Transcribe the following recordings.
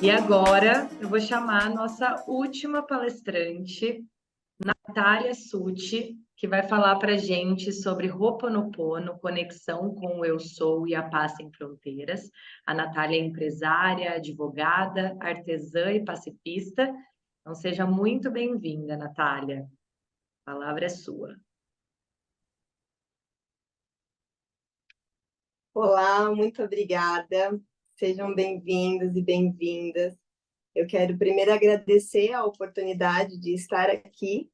E agora eu vou chamar a nossa última palestrante, Natália Sutti, que vai falar para a gente sobre Ho'oponopono, conexão com o Eu Sou e a Paz Sem Fronteiras. A Natália é empresária, advogada, artesã e pacifista. Então seja muito bem-vinda, Natália. A palavra é sua. Olá, muito obrigada. Sejam bem-vindos e bem-vindas. Eu quero primeiro agradecer a oportunidade de estar aqui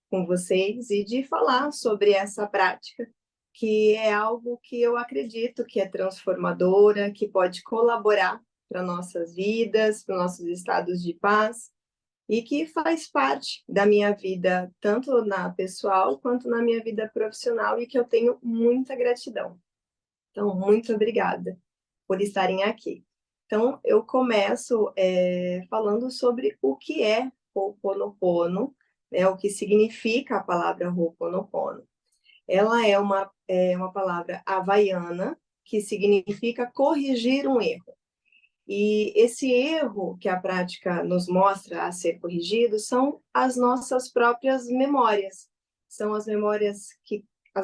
com vocês e de falar sobre essa prática, que é algo que eu acredito que é transformadora, que pode colaborar para nossas vidas, para nossos estados de paz e que faz parte da minha vida, tanto na pessoal quanto na minha vida profissional e que eu tenho muita gratidão. Então, muito obrigada por estarem aqui. Então, eu começo falando sobre o que é Ho'oponopono, né, o que significa a palavra Ho'oponopono. Ela é uma palavra havaiana que significa corrigir um erro. E esse erro que a prática nos mostra a ser corrigido são as nossas próprias memórias. São as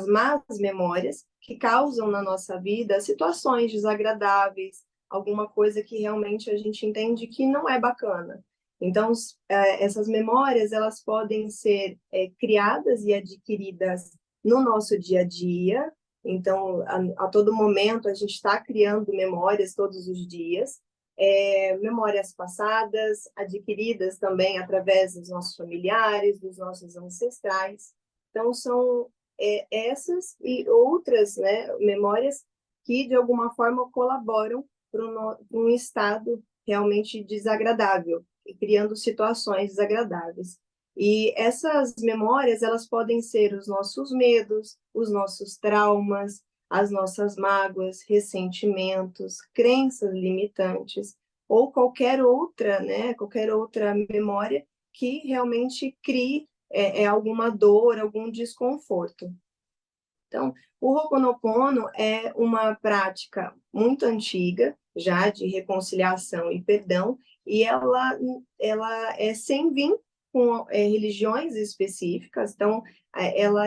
más memórias que causam na nossa vida situações desagradáveis, alguma coisa que realmente a gente entende que não é bacana. Então, essas memórias, elas podem ser criadas e adquiridas no nosso dia a dia. Então, a todo momento, a gente está criando memórias todos os dias, memórias passadas, adquiridas também através dos nossos familiares, dos nossos ancestrais. Então, são essas e outras, né, memórias que, de alguma forma, colaboram para um estado realmente desagradável, criando situações desagradáveis. E essas memórias, elas podem ser os nossos medos, os nossos traumas, as nossas mágoas, ressentimentos, crenças limitantes, ou qualquer outra, né, qualquer outra memória que realmente crie alguma dor, algum desconforto. Então, o Ho'oponopono é uma prática muito antiga, já de reconciliação e perdão, e ela é sem vir com religiões específicas. Então, ela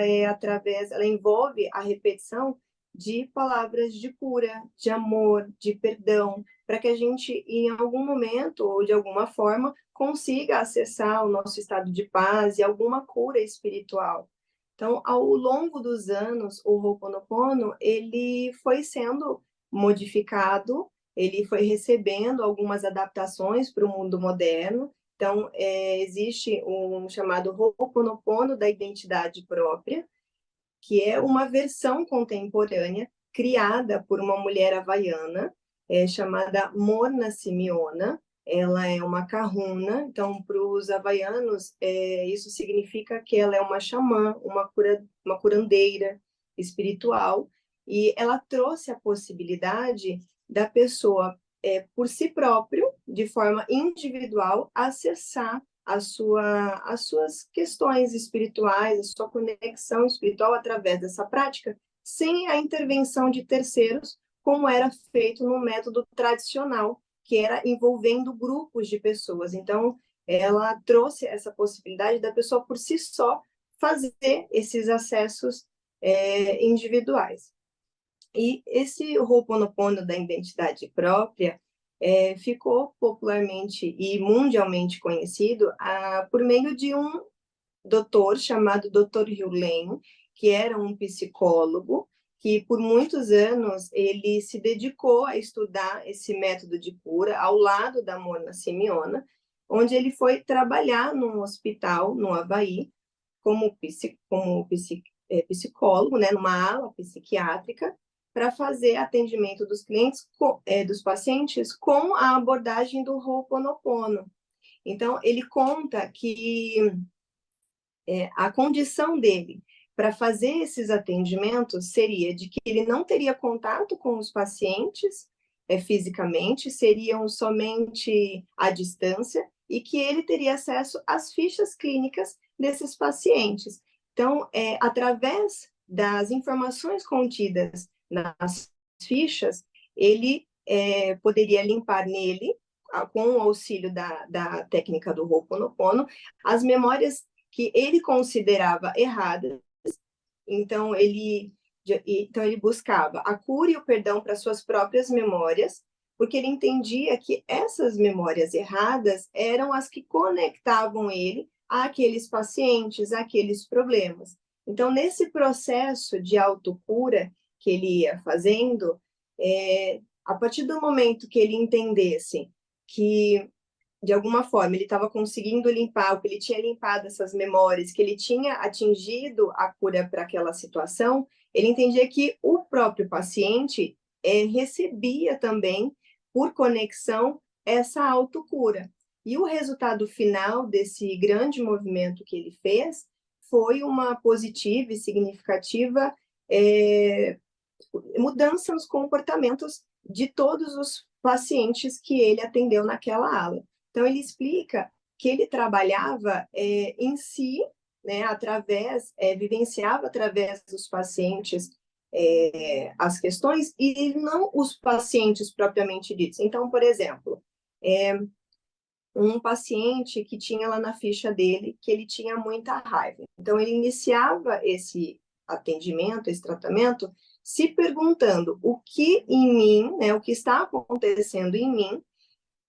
envolve a repetição de palavras de cura, de amor, de perdão, para que a gente, em algum momento ou de alguma forma, consiga acessar o nosso estado de paz e alguma cura espiritual. Então, ao longo dos anos, o Ho'oponopono, ele foi sendo modificado, ele foi recebendo algumas adaptações para o mundo moderno. Então, existe um chamado Ho'oponopono da identidade própria, que é uma versão contemporânea criada por uma mulher havaiana, chamada Morna Simeona. Ela é uma kahuna, então, para os havaianos, isso significa que ela é uma xamã, uma curandeira espiritual, e ela trouxe a possibilidade da pessoa, por si próprio, de forma individual, acessar as suas questões espirituais, a sua conexão espiritual através dessa prática, sem a intervenção de terceiros, como era feito no método tradicional, que era envolvendo grupos de pessoas. Então, ela trouxe essa possibilidade da pessoa por si só fazer esses acessos individuais. E esse Ho'oponopono da identidade própria ficou popularmente e mundialmente conhecido por meio de um doutor chamado Dr. Hugh Lane, que era um psicólogo, que por muitos anos ele se dedicou a estudar esse método de cura ao lado da Morna Simeona, onde ele foi trabalhar num hospital no Havaí como psicólogo, né, numa ala psiquiátrica, para fazer atendimento dos clientes, dos pacientes, com a abordagem do Ho'oponopono. Então, ele conta que a condição dele para fazer esses atendimentos seria de que ele não teria contato com os pacientes fisicamente, seriam somente à distância, e que ele teria acesso às fichas clínicas desses pacientes. Então, através das informações contidas nas fichas, ele poderia limpar nele com o auxílio da técnica do Ho'oponopono, as memórias que ele considerava erradas. Então ele buscava a cura e o perdão para suas próprias memórias, porque ele entendia que essas memórias erradas eram as que conectavam ele àqueles pacientes, àqueles problemas. Então, nesse processo de autocura que ele ia fazendo, a partir do momento que ele entendesse que, de alguma forma, ele estava conseguindo limpar, que ele tinha limpado essas memórias, que ele tinha atingido a cura para aquela situação, ele entendia que o próprio paciente recebia também, por conexão, essa autocura. E o resultado final desse grande movimento que ele fez foi uma positiva e significativa mudança nos comportamentos de todos os pacientes que ele atendeu naquela ala. Então, ele explica que ele trabalhava em si, né, vivenciava através dos pacientes as questões e não os pacientes propriamente ditos. Então, por exemplo, um paciente que tinha lá na ficha dele que ele tinha muita raiva. Então, ele iniciava esse atendimento, esse tratamento, se perguntando o que em mim, né, o que está acontecendo em mim,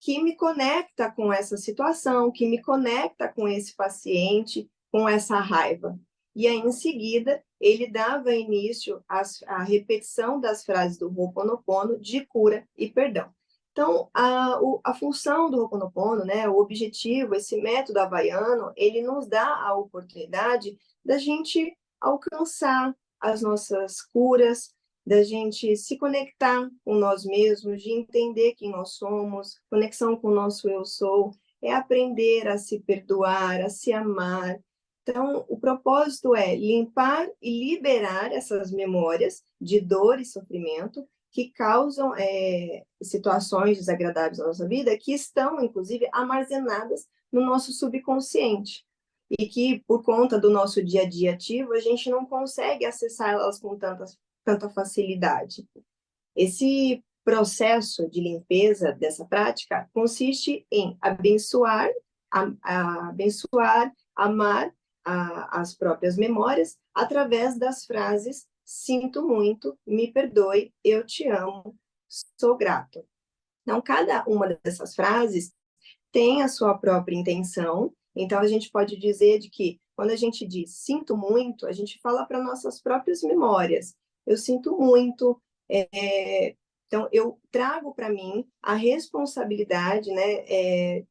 que me conecta com essa situação, que me conecta com esse paciente, com essa raiva. E aí, em seguida, ele dava início à repetição das frases do Ho'oponopono de cura e perdão. Então, a função do Ho'oponopono, né, o objetivo, esse método havaiano, ele nos dá a oportunidade da gente alcançar as nossas curas, da gente se conectar com nós mesmos, de entender quem nós somos, conexão com o nosso eu sou, é aprender a se perdoar, a se amar. Então, o propósito é limpar e liberar essas memórias de dor e sofrimento que causam situações desagradáveis na nossa vida, que estão, inclusive, armazenadas no nosso subconsciente e que, por conta do nosso dia a dia ativo, a gente não consegue acessar elas com tanta facilidade. Esse processo de limpeza dessa prática consiste em abençoar, amar as próprias memórias através das frases sinto muito, me perdoe, eu te amo, sou grato. Então, cada uma dessas frases tem a sua própria intenção. Então, a gente pode dizer de que, quando a gente diz sinto muito, a gente fala para nossas próprias memórias. Eu sinto muito. Então, eu trago para mim a responsabilidade, né,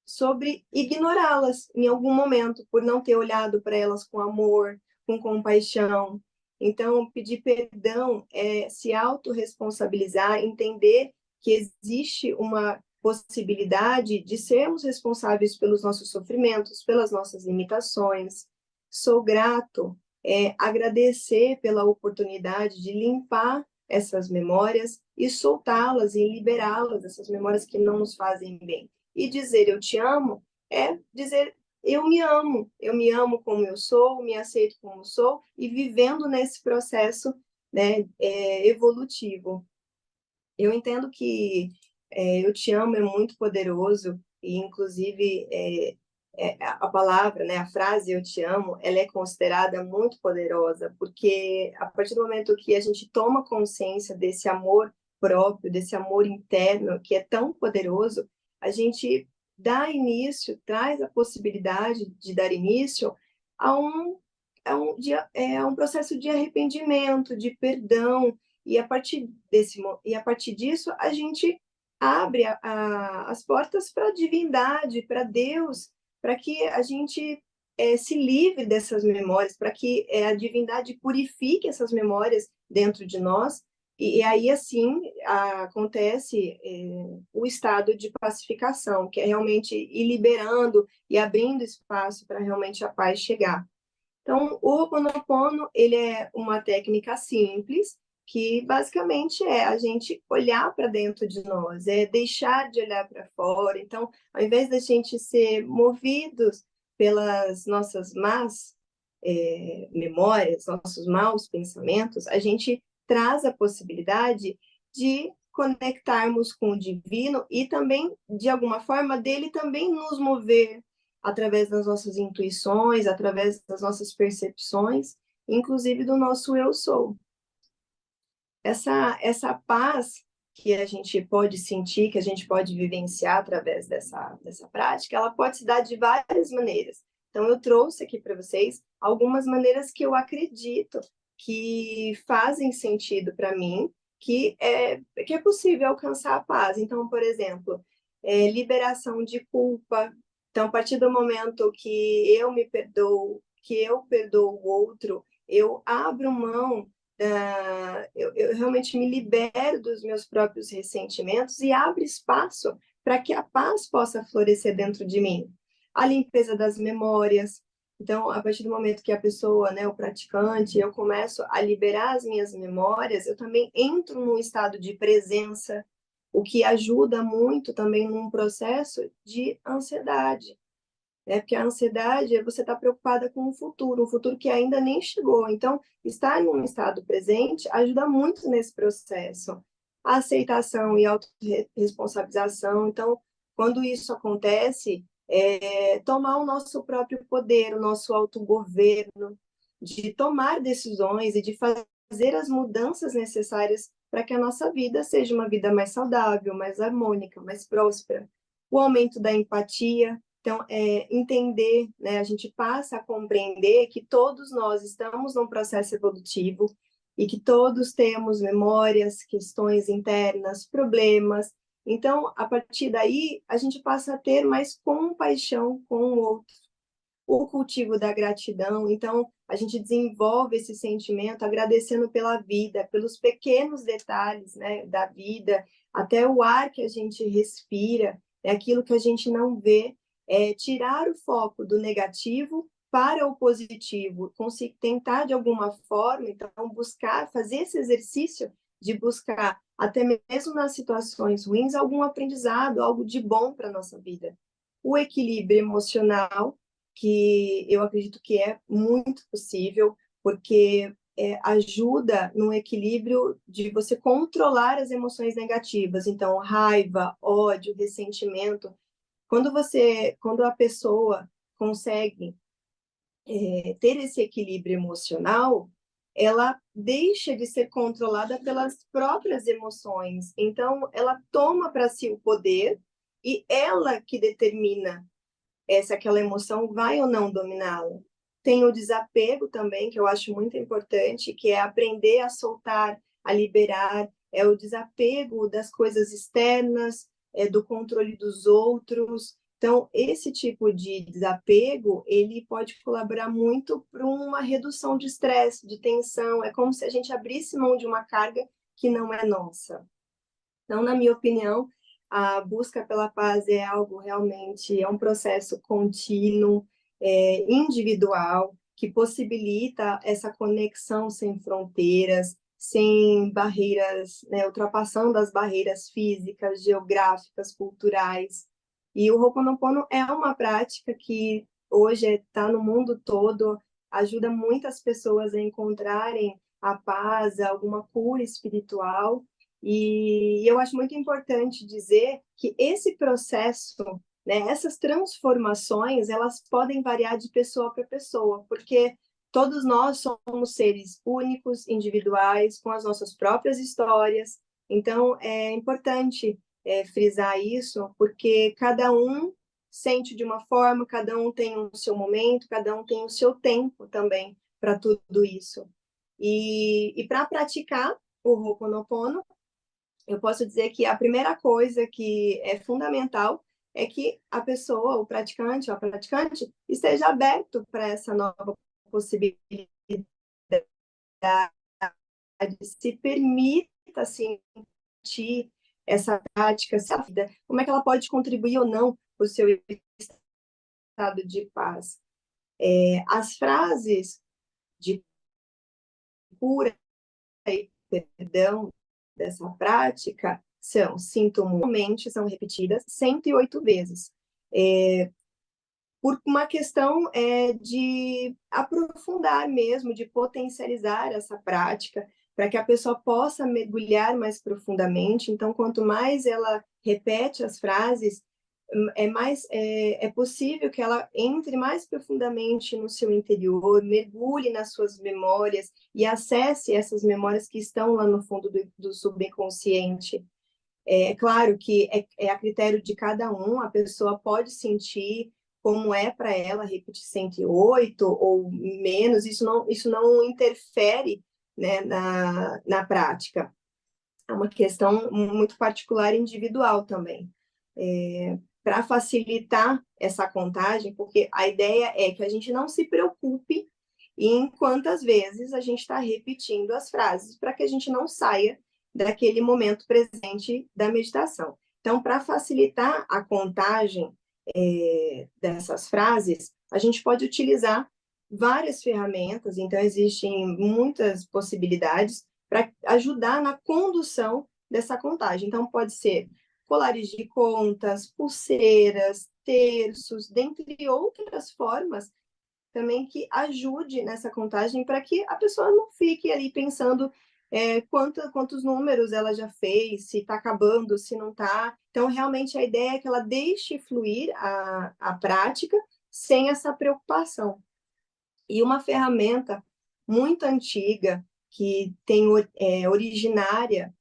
sobre ignorá-las em algum momento, por não ter olhado para elas com amor, com compaixão. Então, pedir perdão é se autorresponsabilizar, entender que existe uma possibilidade de sermos responsáveis pelos nossos sofrimentos, pelas nossas limitações. Sou grato, agradecer pela oportunidade de limpar essas memórias e soltá-las e liberá-las, essas memórias que não nos fazem bem. E dizer eu te amo é dizer eu me amo como eu sou, me aceito como sou, e vivendo nesse processo, né, evolutivo. Eu entendo que eu te amo é muito poderoso, e inclusive a palavra, né, a frase eu te amo, ela é considerada muito poderosa, porque a partir do momento que a gente toma consciência desse amor próprio, desse amor interno, que é tão poderoso, a gente dá início, traz a possibilidade de dar início a um processo de arrependimento, de perdão, e a partir disso a gente abre as portas para a divindade, para Deus, para que a gente se livre dessas memórias, para que a divindade purifique essas memórias dentro de nós, e aí, assim, acontece o estado de pacificação, que é realmente ir liberando e abrindo espaço para realmente a paz chegar. Então, o Ho'oponopono, ele é uma técnica simples, que basicamente é a gente olhar para dentro de nós, é deixar de olhar para fora. Então, ao invés da gente ser movidos pelas nossas más memórias, nossos maus pensamentos, a gente traz a possibilidade de conectarmos com o divino e também, de alguma forma, dele também nos mover através das nossas intuições, através das nossas percepções, inclusive do nosso eu sou. Essa paz que a gente pode sentir, que a gente pode vivenciar através dessa prática, ela pode se dar de várias maneiras. Então, eu trouxe aqui para vocês algumas maneiras que eu acredito que fazem sentido para mim, que é possível alcançar a paz. Então, por exemplo, liberação de culpa. Então, a partir do momento que eu me perdoo, que eu perdoo o outro, eu abro mão eu realmente me libero dos meus próprios ressentimentos e abro espaço para que a paz possa florescer dentro de mim. A limpeza das memórias. Então, a partir do momento que a pessoa, né, o praticante, eu começo a liberar as minhas memórias, eu também entro num estado de presença, o que ajuda muito também num processo de ansiedade. Porque a ansiedade é você estar preocupada com o futuro, um futuro que ainda nem chegou. Então, estar num estado presente ajuda muito nesse processo. A aceitação e autorresponsabilização. Então, quando isso acontece, tomar o nosso próprio poder, o nosso autogoverno, de tomar decisões e de fazer as mudanças necessárias para que a nossa vida seja uma vida mais saudável, mais harmônica, mais próspera. O aumento da empatia. Então, entender, né, a gente passa a compreender que todos nós estamos num processo evolutivo e que todos temos memórias, questões internas, problemas. Então, a partir daí, a gente passa a ter mais compaixão com o outro. O cultivo da gratidão, então, a gente desenvolve esse sentimento agradecendo pela vida, pelos pequenos detalhes, né, da vida, até o ar que a gente respira, é aquilo que a gente não vê, tirar o foco do negativo para o positivo, tentar de alguma forma, então, buscar, fazer esse exercício de buscar, até mesmo nas situações ruins, algum aprendizado, algo de bom para a nossa vida. O equilíbrio emocional, que eu acredito que é muito possível, porque ajuda no equilíbrio de você controlar as emoções negativas. Então, raiva, ódio, ressentimento, quando a pessoa consegue ter esse equilíbrio emocional, ela deixa de ser controlada pelas próprias emoções. Então, ela toma para si o poder e ela que determina se aquela emoção vai ou não dominá-la. Tem o desapego também, que eu acho muito importante, que é aprender a soltar, a liberar, é o desapego das coisas externas, do controle dos outros. Então, esse tipo de desapego, ele pode colaborar muito para uma redução de estresse, de tensão. É como se a gente abrisse mão de uma carga que não é nossa. Então, na minha opinião, a busca pela paz é algo realmente, é um processo contínuo, individual, que possibilita essa conexão sem fronteiras, sem barreiras, né, ultrapassando as barreiras físicas, geográficas, culturais. E o Ho'oponopono é uma prática que hoje está no mundo todo, ajuda muitas pessoas a encontrarem a paz, alguma cura espiritual. E eu acho muito importante dizer que esse processo, né, essas transformações, elas podem variar de pessoa para pessoa, porque todos nós somos seres únicos, individuais, com as nossas próprias histórias. Então, é importante frisar isso, porque cada um sente de uma forma, cada um tem o seu momento, cada um tem o seu tempo também para tudo isso. E para praticar o Ho'oponopono, eu posso dizer que a primeira coisa que é fundamental é que a pessoa, o praticante ou a praticante, esteja aberto para essa nova possibilidade, se permita sentir essa prática, essa vida, como é que ela pode contribuir ou não para o seu estado de paz. As frases de cura e perdão dessa prática sinto muito, são repetidas 108 vezes. Por uma questão de aprofundar mesmo, de potencializar essa prática, para que a pessoa possa mergulhar mais profundamente. Então, quanto mais ela repete as frases, é possível que ela entre mais profundamente no seu interior, mergulhe nas suas memórias e acesse essas memórias que estão lá no fundo do subconsciente. É claro que é a critério de cada um, a pessoa pode sentir como é para ela repetir 108 ou menos, isso não interfere, né, na prática. É uma questão muito particular e individual também. Para facilitar essa contagem, porque a ideia é que a gente não se preocupe em quantas vezes a gente está repetindo as frases, para que a gente não saia daquele momento presente da meditação. Então, para facilitar a contagem dessas frases, a gente pode utilizar várias ferramentas, então existem muitas possibilidades para ajudar na condução dessa contagem. Então, pode ser colares de contas, pulseiras, terços, dentre outras formas também que ajude nessa contagem para que a pessoa não fique ali pensando quantos números ela já fez, se está acabando, se não está. Então, realmente, a ideia é que ela deixe fluir a prática sem essa preocupação. E uma ferramenta muito antiga, que originária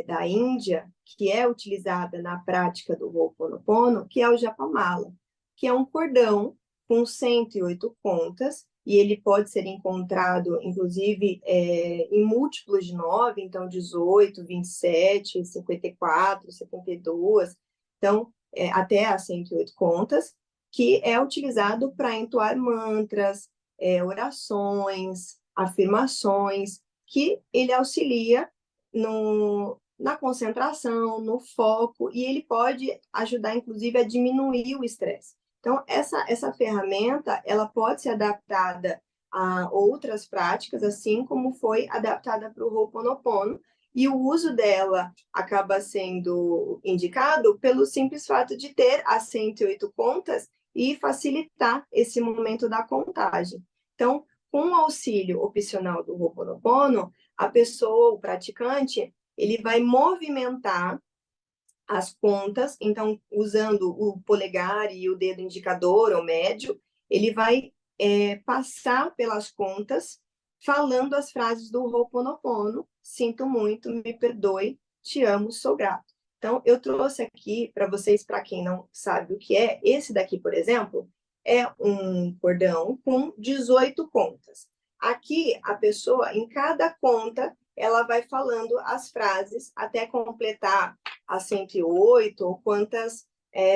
da Índia, que é utilizada na prática do Ho'oponopono, que é o Japamala, que é um cordão com 108 contas, e ele pode ser encontrado, inclusive, em múltiplos de 9, então 18, 27, 54, 72, então até as 108 contas, que é utilizado para entoar mantras, orações, afirmações, que ele auxilia na concentração, no foco, e ele pode ajudar, inclusive, a diminuir o estresse. Então, essa ferramenta, ela pode ser adaptada a outras práticas, assim como foi adaptada para o Ho'oponopono, e o uso dela acaba sendo indicado pelo simples fato de ter as 108 contas e facilitar esse momento da contagem. Então, com o auxílio opcional do Ho'oponopono, a pessoa, o praticante, ele vai movimentar as contas, então, usando o polegar e o dedo indicador ou médio, ele vai passar pelas contas, falando as frases do Ho'oponopono: sinto muito, me perdoe, te amo, sou grato. Então, eu trouxe aqui para vocês, para quem não sabe o que é, esse daqui, por exemplo, é um cordão com 18 contas. Aqui, a pessoa, em cada conta, ela vai falando as frases até completar a 108 ou quantas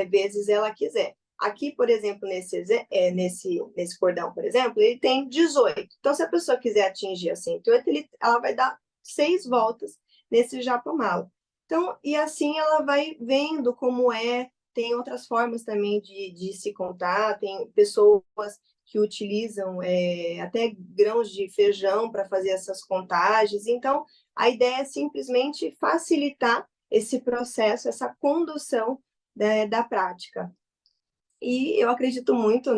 vezes ela quiser. Aqui, por exemplo, nesse cordão, por exemplo, ele tem 18. Então, se a pessoa quiser atingir a 108, ela vai dar 6 voltas nesse Japamala. Então, e assim ela vai vendo como é. Tem outras formas também de se contar. Tem pessoas que utilizam até grãos de feijão para fazer essas contagens. Então, a ideia é simplesmente facilitar esse processo, essa condução da prática. E eu acredito muito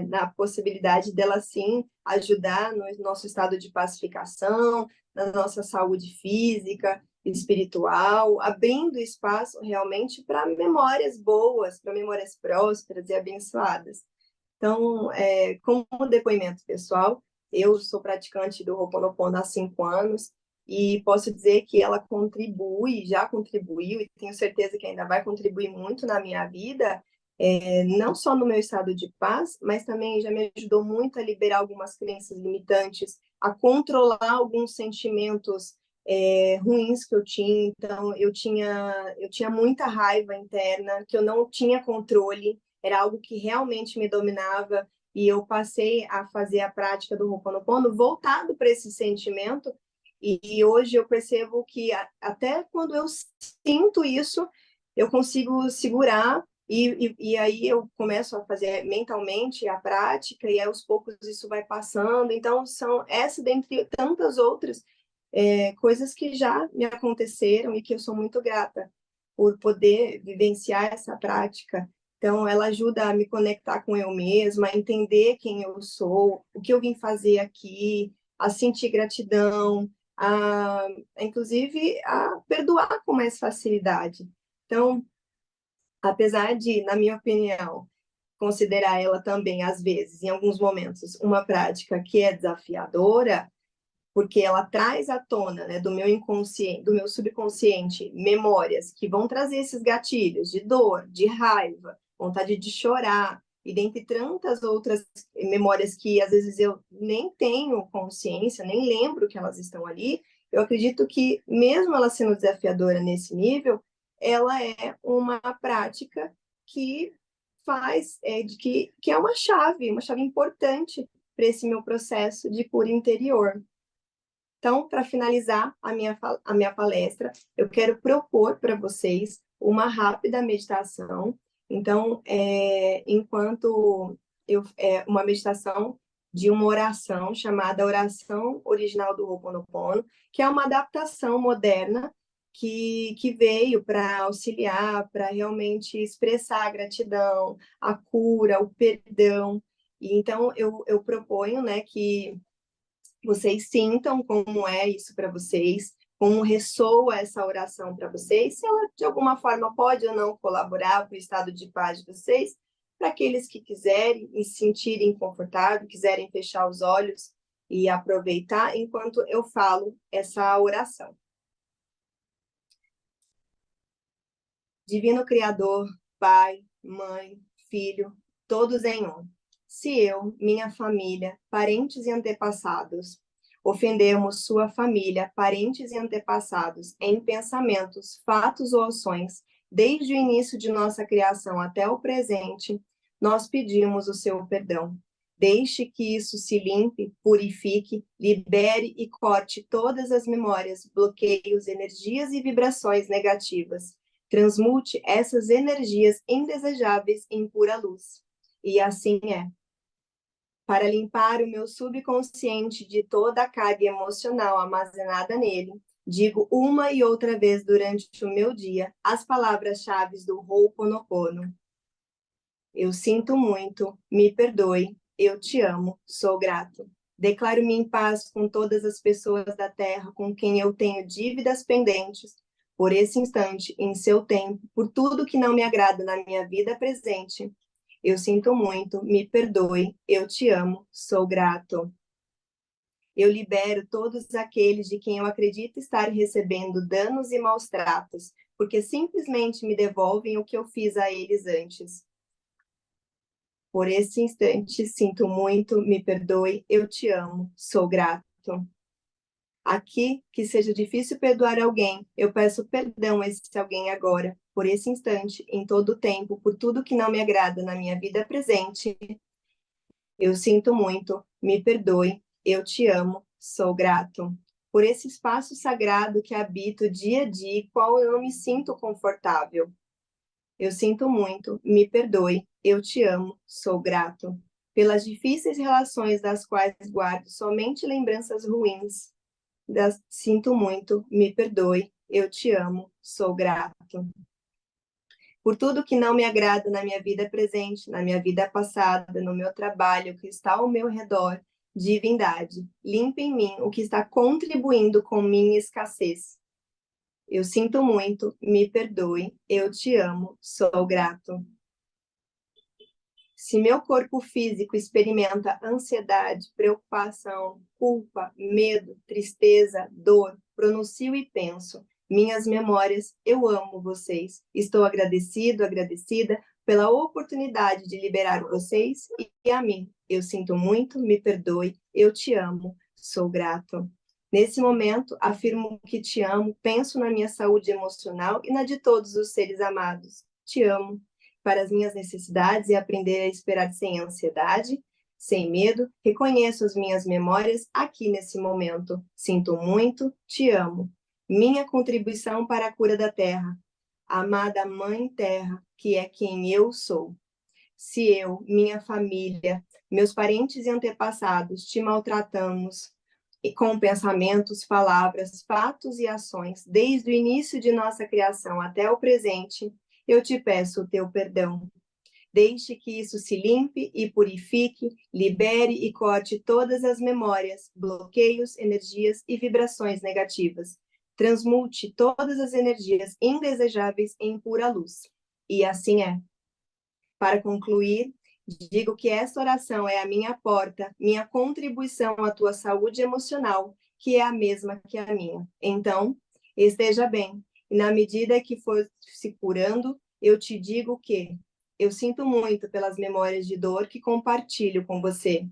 na possibilidade dela, sim, ajudar no nosso estado de pacificação, na nossa saúde física, espiritual, abrindo espaço realmente para memórias boas, para memórias prósperas e abençoadas. Então, como depoimento pessoal, eu sou praticante do Ho'oponopono há 5 anos, e posso dizer que ela contribui, já contribuiu, e tenho certeza que ainda vai contribuir muito na minha vida, não só no meu estado de paz, mas também já me ajudou muito a liberar algumas crenças limitantes, a controlar alguns sentimentos ruins que eu tinha. Então, eu tinha muita raiva interna, que eu não tinha controle, era algo que realmente me dominava, e eu passei a fazer a prática do Ho'oponopono voltado para esse sentimento. E hoje eu percebo que até quando eu sinto isso, eu consigo segurar, e aí eu começo a fazer mentalmente a prática, e aos poucos isso vai passando. Então, são essa, dentre tantas outras coisas que já me aconteceram e que eu sou muito grata por poder vivenciar essa prática. Então, ela ajuda a me conectar com eu mesma, a entender quem eu sou, o que eu vim fazer aqui, a sentir gratidão, inclusive, a perdoar com mais facilidade. Então, apesar de, na minha opinião, considerar ela também, às vezes, em alguns momentos, uma prática que é desafiadora, porque ela traz à tona, né, do meu inconsciente, do meu subconsciente, memórias que vão trazer esses gatilhos de dor, de raiva, vontade de chorar, e dentre tantas outras memórias que às vezes eu nem tenho consciência, nem lembro que elas estão ali, eu acredito que, mesmo ela sendo desafiadora nesse nível, ela é uma prática que faz, que é uma chave importante para esse meu processo de cura interior. Então, para finalizar a minha palestra, eu quero propor para vocês uma rápida meditação. Então, uma meditação de uma oração chamada Oração Original do Ho'oponopono, que é uma adaptação moderna que veio para auxiliar, para realmente expressar a gratidão, a cura, o perdão. E então, eu proponho, né, que vocês sintam como é isso para vocês, como ressoa essa oração para vocês, se ela de alguma forma pode ou não colaborar para o estado de paz de vocês, para aqueles que quiserem e se sentirem confortáveis, quiserem fechar os olhos e aproveitar enquanto eu falo essa oração. Divino Criador, Pai, Mãe, Filho, todos em um. Se eu, minha família, parentes e antepassados, ofendemos sua família, parentes e antepassados, em pensamentos, fatos ou ações, desde o início de nossa criação até o presente, nós pedimos o seu perdão. Deixe que isso se limpe, purifique, libere e corte todas as memórias, bloqueios, energias e vibrações negativas. Transmute essas energias indesejáveis em pura luz. E assim é. Para limpar o meu subconsciente de toda a carga emocional armazenada nele, digo uma e outra vez durante o meu dia as palavras-chave do Ho'oponopono. Eu sinto muito, me perdoe, eu te amo, sou grato. Declaro-me em paz com todas as pessoas da Terra com quem eu tenho dívidas pendentes, por esse instante, em seu tempo, por tudo que não me agrada na minha vida presente. Eu sinto muito, me perdoe, eu te amo, sou grato. Eu libero todos aqueles de quem eu acredito estar recebendo danos e maus tratos, porque simplesmente me devolvem o que eu fiz a eles antes. Por esse instante, sinto muito, me perdoe, eu te amo, sou grato. Aqui, que seja difícil perdoar alguém, eu peço perdão a esse alguém agora, por esse instante, em todo o tempo, por tudo que não me agrada na minha vida presente. Eu sinto muito, me perdoe, eu te amo, sou grato. Por esse espaço sagrado que habito dia a dia, qual eu não me sinto confortável. Eu sinto muito, me perdoe, eu te amo, sou grato. Pelas difíceis relações das quais guardo somente lembranças ruins. Sinto muito, me perdoe, eu te amo, sou grato. Por tudo que não me agrada na minha vida presente, na minha vida passada, no meu trabalho, que está ao meu redor, divindade, limpe em mim o que está contribuindo com minha escassez. Eu sinto muito, me perdoe, eu te amo, sou grato. Se meu corpo físico experimenta ansiedade, preocupação, culpa, medo, tristeza, dor, pronuncio e penso, minhas memórias, eu amo vocês. Estou agradecido, agradecida pela oportunidade de liberar vocês e a mim. Eu sinto muito, me perdoe, eu te amo, sou grato. Nesse momento, afirmo que te amo, penso na minha saúde emocional e na de todos os seres amados. Te amo para as minhas necessidades e aprender a esperar sem ansiedade, sem medo. Reconheço as minhas memórias aqui nesse momento. Sinto muito, te amo. Minha contribuição para a cura da Terra. Amada Mãe Terra, que é quem eu sou. Se eu, minha família, meus parentes e antepassados te maltratamos e com pensamentos, palavras, fatos e ações, desde o início de nossa criação até o presente, eu te peço o teu perdão. Deixe que isso se limpe e purifique, libere e corte todas as memórias, bloqueios, energias e vibrações negativas. Transmute todas as energias indesejáveis em pura luz. E assim é. Para concluir, digo que esta oração é a minha porta, minha contribuição à tua saúde emocional, que é a mesma que a minha. Então, esteja bem. E na medida que for se curando, eu te digo que eu sinto muito pelas memórias de dor que compartilho com você.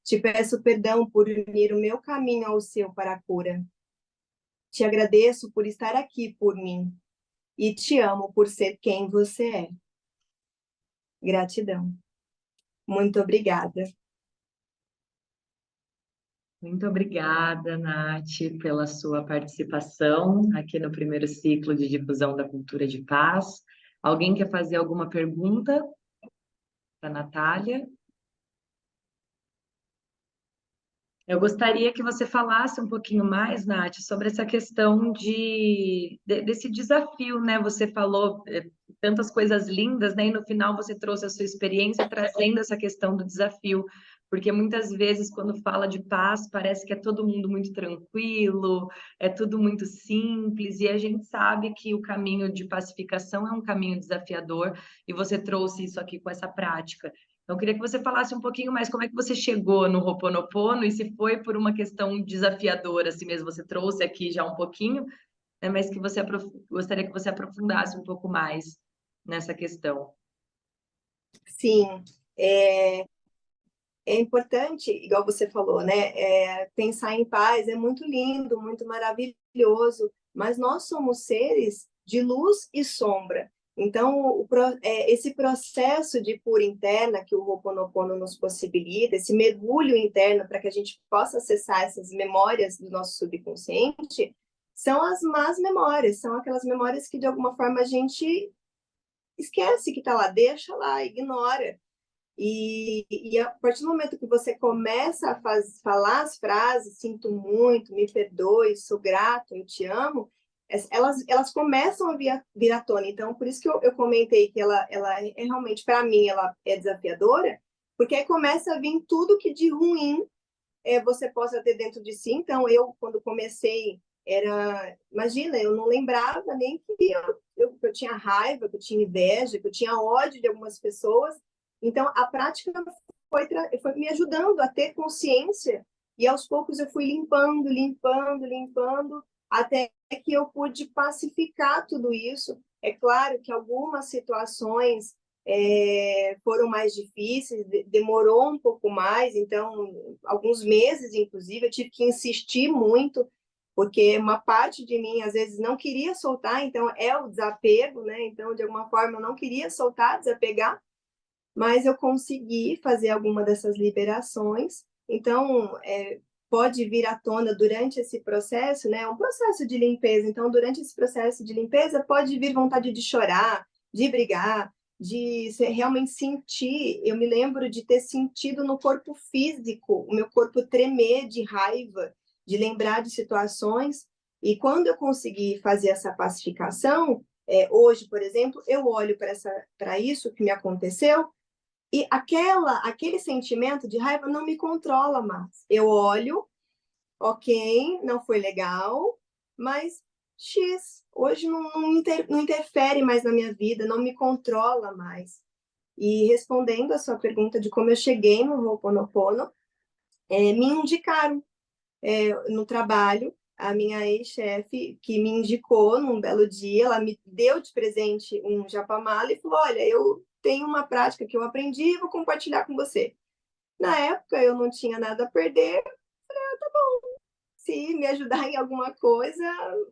Te peço perdão por unir o meu caminho ao seu para a cura. Te agradeço por estar aqui por mim. E te amo por ser quem você é. Gratidão. Muito obrigada. Muito obrigada, Nath, pela sua participação aqui no primeiro ciclo de difusão da cultura de paz. Alguém quer fazer alguma pergunta para a Natália? Eu gostaria que você falasse um pouquinho mais, Nath, sobre essa questão desse desafio, né? Você falou tantas coisas lindas, né? E no final você trouxe a sua experiência trazendo essa questão do desafio, porque muitas vezes quando fala de paz parece que é todo mundo muito tranquilo, é tudo muito simples, e a gente sabe que o caminho de pacificação é um caminho desafiador, e você trouxe isso aqui com essa prática. Então, eu queria que você falasse um pouquinho mais como é que você chegou no Ho'oponopono e se foi por uma questão desafiadora, assim mesmo, você trouxe aqui já um pouquinho, né, mas que você gostaria que você aprofundasse um pouco mais nessa questão. Sim, é importante, igual você falou, né? Pensar em paz é muito lindo, muito maravilhoso, mas nós somos seres de luz e sombra. Então, esse processo de cura interna que o Ho'oponopono nos possibilita, esse mergulho interno para que a gente possa acessar essas memórias do nosso subconsciente, são as más memórias, são aquelas memórias que de alguma forma a gente esquece que está lá, deixa lá, ignora. E a partir do momento que você começa a falar as frases, sinto muito, me perdoe, sou grato, eu te amo, elas começam a vir à tona. Então, por isso que eu comentei que ela é realmente, para mim, ela é desafiadora, porque aí começa a vir tudo que de ruim você possa ter dentro de si. Então, eu, quando comecei, imagina, eu não lembrava nem que eu tinha raiva, que eu tinha inveja, que eu tinha ódio de algumas pessoas. Então, a prática foi me ajudando a ter consciência, e aos poucos eu fui limpando, até que eu pude pacificar tudo isso. É claro que algumas situações foram mais difíceis, demorou um pouco mais, então, alguns meses, inclusive, eu tive que insistir muito, porque uma parte de mim, às vezes, não queria soltar, então é o desapego, né? Então, de alguma forma, eu não queria soltar, desapegar, mas eu consegui fazer alguma dessas liberações. Então, pode vir à tona durante esse processo, né? Um processo de limpeza. Então, durante esse processo de limpeza, pode vir vontade de chorar, de brigar, de realmente sentir. Eu me lembro de ter sentido no corpo físico, o meu corpo tremer de raiva, de lembrar de situações. E quando eu consegui fazer essa pacificação, hoje, por exemplo, eu olho para isso que me aconteceu, e aquele sentimento de raiva não me controla mais. Eu olho, ok, não foi legal, mas X, hoje não interfere mais na minha vida, não me controla mais. E respondendo a sua pergunta de como eu cheguei no Ho'oponopono, me indicaram no trabalho, a minha ex-chefe, que me indicou num belo dia, ela me deu de presente um japamala e falou, olha, eu tenho uma prática que eu aprendi e vou compartilhar com você. Na época, eu não tinha nada a perder, falei, tá bom, se me ajudar em alguma coisa,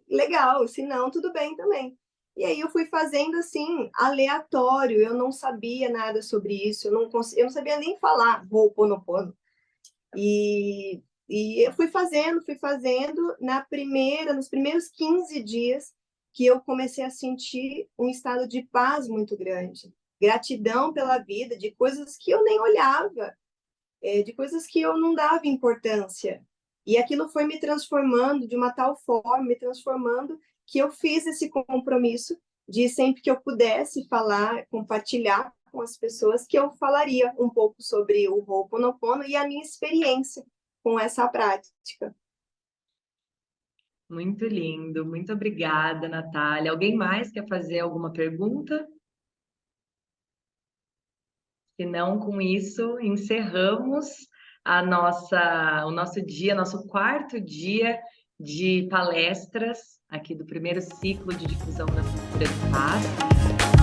legal, se não, tudo bem também. E aí eu fui fazendo assim, aleatório, eu não sabia nada sobre isso, eu não sabia nem falar Ho'oponopono. E eu fui fazendo, nos primeiros 15 dias que eu comecei a sentir um estado de paz muito grande, gratidão pela vida, de coisas que eu nem olhava, de coisas que eu não dava importância. E aquilo foi me transformando de uma tal forma, me transformando, que eu fiz esse compromisso de sempre que eu pudesse falar, compartilhar com as pessoas que eu falaria um pouco sobre o Ho'oponopono e a minha experiência com essa prática. Muito lindo, muito obrigada, Natália. Alguém mais quer fazer alguma pergunta? Se não, com isso, encerramos o nosso dia, nosso quarto dia de palestras aqui do primeiro ciclo de difusão da cultura de paz.